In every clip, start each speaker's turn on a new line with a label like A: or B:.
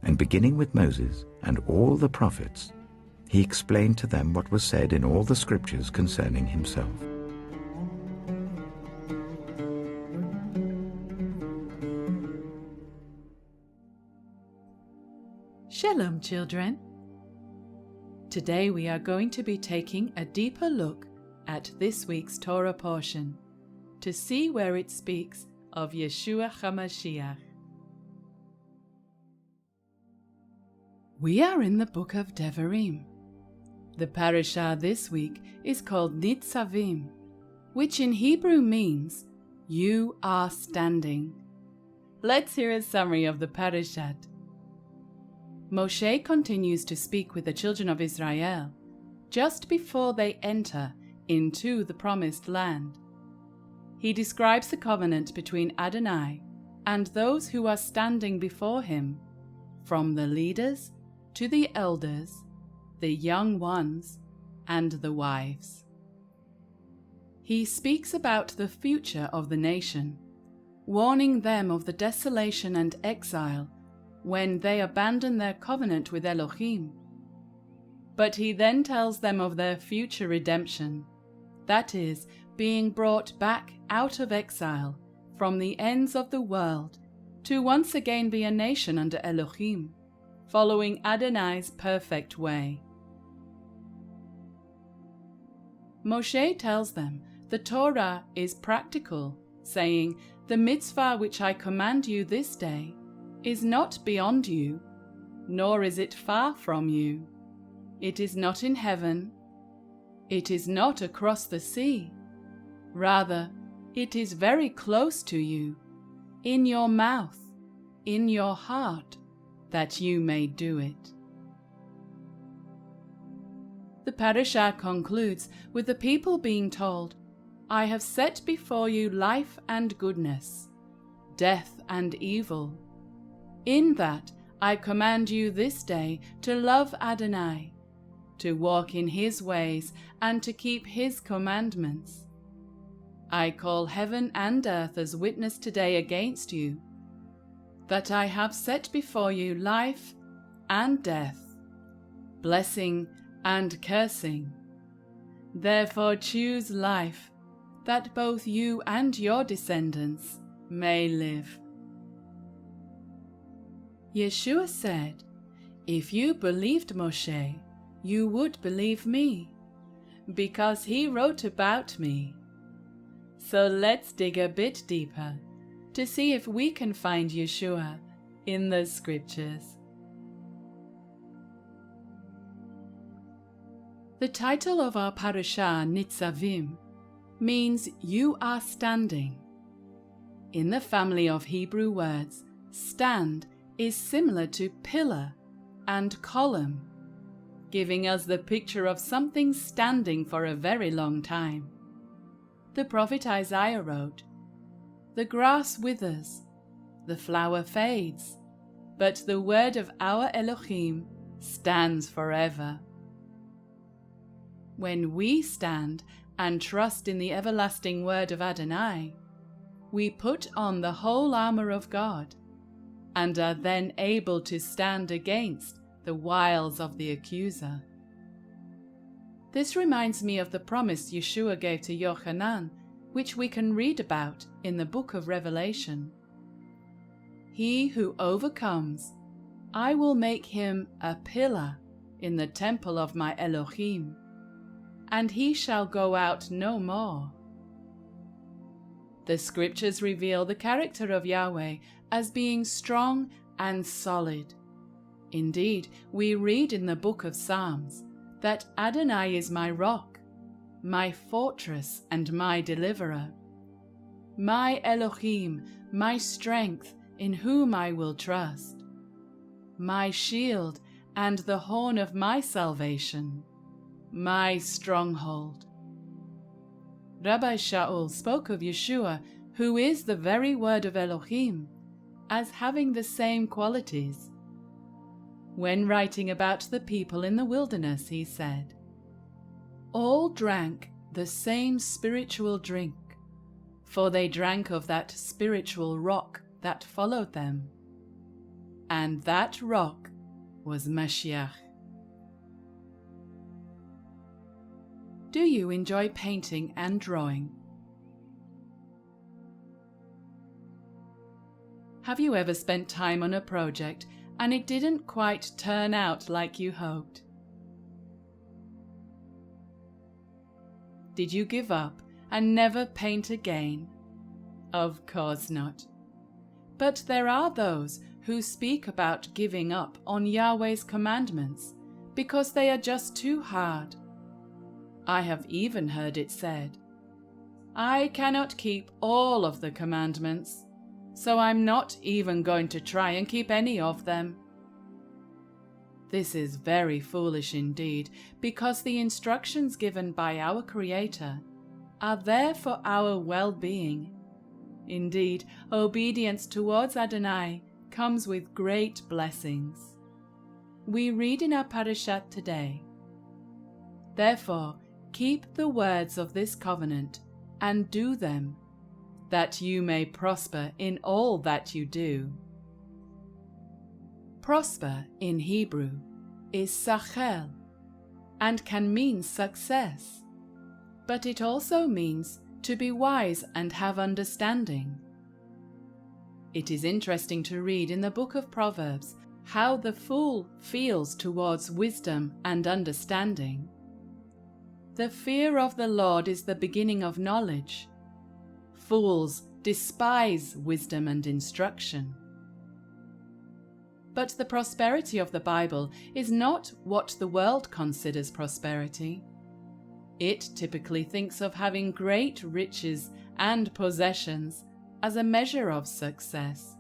A: And beginning with Moses and all the prophets, he explained to them what was said in all the scriptures concerning himself.
B: Shalom, children. Today we are going to be taking a deeper look at this week's Torah portion to see where it speaks of Yeshua Ha'Mashiach. We are in the book of Devarim. The parashah this week is called Nitzavim, which in Hebrew means, "You are standing." Let's hear a summary of the parashat. Moshe continues to speak with the children of Israel just before they enter into the promised land. He describes the covenant between Adonai and those who are standing before him, from the leaders to the elders, the young ones, and the wives. He speaks about the future of the nation, warning them of the desolation and exile when they abandon their covenant with Elohim. But he then tells them of their future redemption, that is, being brought back out of exile from the ends of the world to once again be a nation under Elohim, following Adonai's perfect way. Moshe tells them the Torah is practical, saying, "The mitzvah which I command you this day is not beyond you, nor is it far from you. It is not in heaven. It is not across the sea. Rather, it is very close to you, in your mouth, in your heart, that you may do it." The parashah concludes with the people being told, "I have set before you life and goodness, death and evil. In that I command you this day to love Adonai, to walk in his ways and to keep his commandments. I call heaven and earth as witness today against you, that I have set before you life and death, blessing and cursing. Therefore choose life, that both you and your descendants may live." Yeshua said, "If you believed Moshe, you would believe me, because he wrote about me." So let's dig a bit deeper to see if we can find Yeshua in the scriptures. The title of our parashah, Nitzavim, means "you are standing." In the family of Hebrew words, stand is similar to pillar and column, giving us the picture of something standing for a very long time. The prophet Isaiah wrote, "The grass withers, the flower fades, but the word of our Elohim stands forever." When we stand and trust in the everlasting word of Adonai, we put on the whole armor of God and are then able to stand against the wiles of the accuser. This reminds me of the promise Yeshua gave to Yochanan, which we can read about in the book of Revelation. "He who overcomes, I will make him a pillar in the temple of my Elohim, and he shall go out no more." The scriptures reveal the character of Yahweh as being strong and solid. Indeed, we read in the book of Psalms that Adonai is my rock, my fortress and my deliverer, my Elohim, my strength in whom I will trust, my shield and the horn of my salvation, my stronghold. Rabbi Shaul spoke of Yeshua, who is the very word of Elohim, as having the same qualities. When writing about the people in the wilderness, he said, "All drank the same spiritual drink, for they drank of that spiritual rock that followed them. and that rock was Mashiach. Do you enjoy painting and drawing? Have you ever spent time on a project and it didn't quite turn out like you hoped? Did you give up and never paint again? Of course not. But there are those who speak about giving up on Yahweh's commandments because they are just too hard. I have even heard it said, "I cannot keep all of the commandments, so I'm not even going to try and keep any of them." This is very foolish indeed, because the instructions given by our Creator are there for our well-being. Indeed, obedience towards Adonai comes with great blessings. We read in our parashat today, "Therefore, keep the words of this covenant and do them, that you may prosper in all that you do." Prosper in Hebrew is sachel and can mean success, but it also means to be wise and have understanding. It is interesting to read in the book of Proverbs how the fool feels towards wisdom and understanding. The fear of the Lord is the beginning of knowledge. Fools despise wisdom and instruction. But the prosperity of the Bible is not what the world considers prosperity. It typically thinks of having great riches and possessions as a measure of success.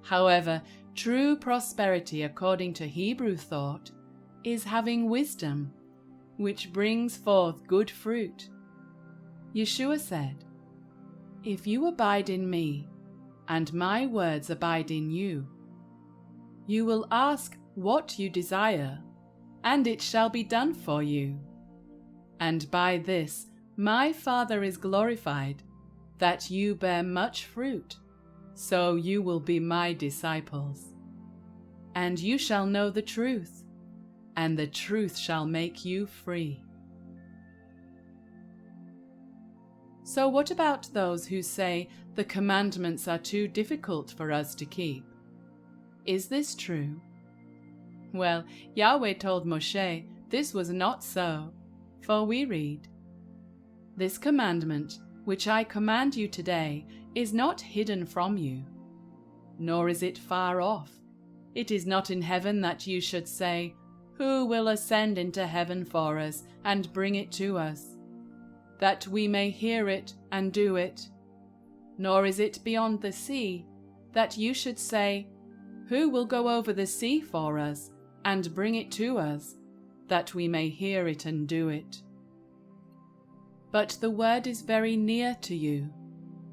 B: However, true prosperity according to Hebrew thought is having wisdom, which brings forth good fruit. Yeshua said, "If you abide in me, and my words abide in you, you will ask what you desire, and it shall be done for you. And by this my Father is glorified, that you bear much fruit, so you will be my disciples. And you shall know the truth, and the truth shall make you free." So what about those who say the commandments are too difficult for us to keep? Is this true? Well, Yahweh told Moshe this was not so, for we read, "This commandment, which I command you today, is not hidden from you, nor is it far off. It is not in heaven that you should say, 'Who will ascend into heaven for us and bring it to us, that we may hear it and do it?' Nor is it beyond the sea, that you should say, 'Who will go over the sea for us and bring it to us, that we may hear it and do it?' But the word is very near to you,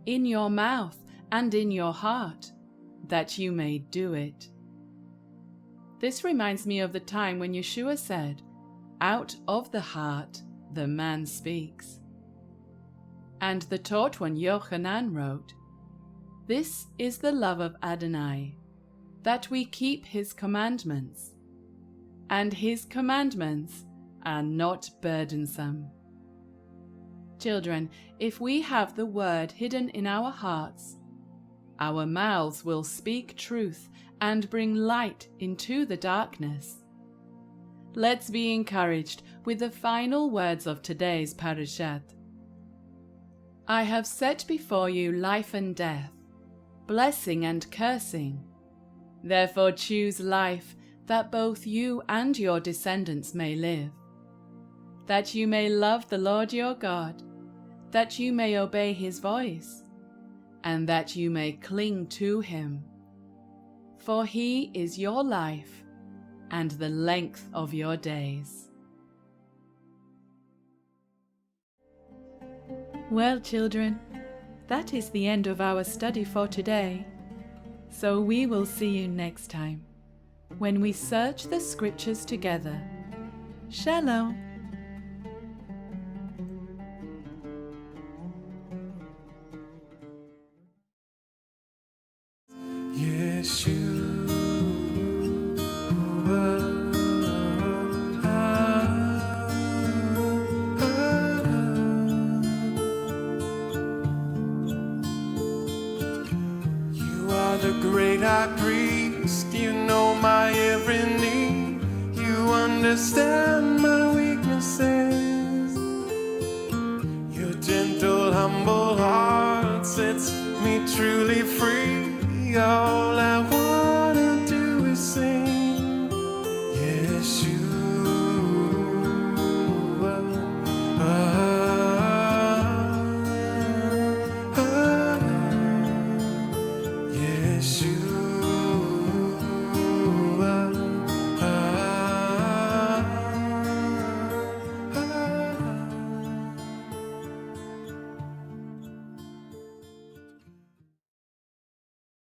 B: in your mouth and in your heart, that you may do it." This reminds me of the time when Yeshua said, "Out of the heart the man speaks." And the taught one Yochanan wrote, "This is the love of Adonai, that we keep his commandments, and his commandments are not burdensome." Children, if we have the word hidden in our hearts, our mouths will speak truth and bring light into the darkness. Let's be encouraged with the final words of today's parashat. "I have set before you life and death, blessing and cursing. Therefore choose life, that both you and your descendants may live, that you may love the Lord your God, that you may obey his voice, and that you may cling to him. For he is your life and the length of your days." Well, children, that is the end of our study for today. So we will see you next time, when we search the scriptures together. Shalom.
C: Yeshua. understand my weaknesses. Your gentle, humble heart sets me truly free. Oh,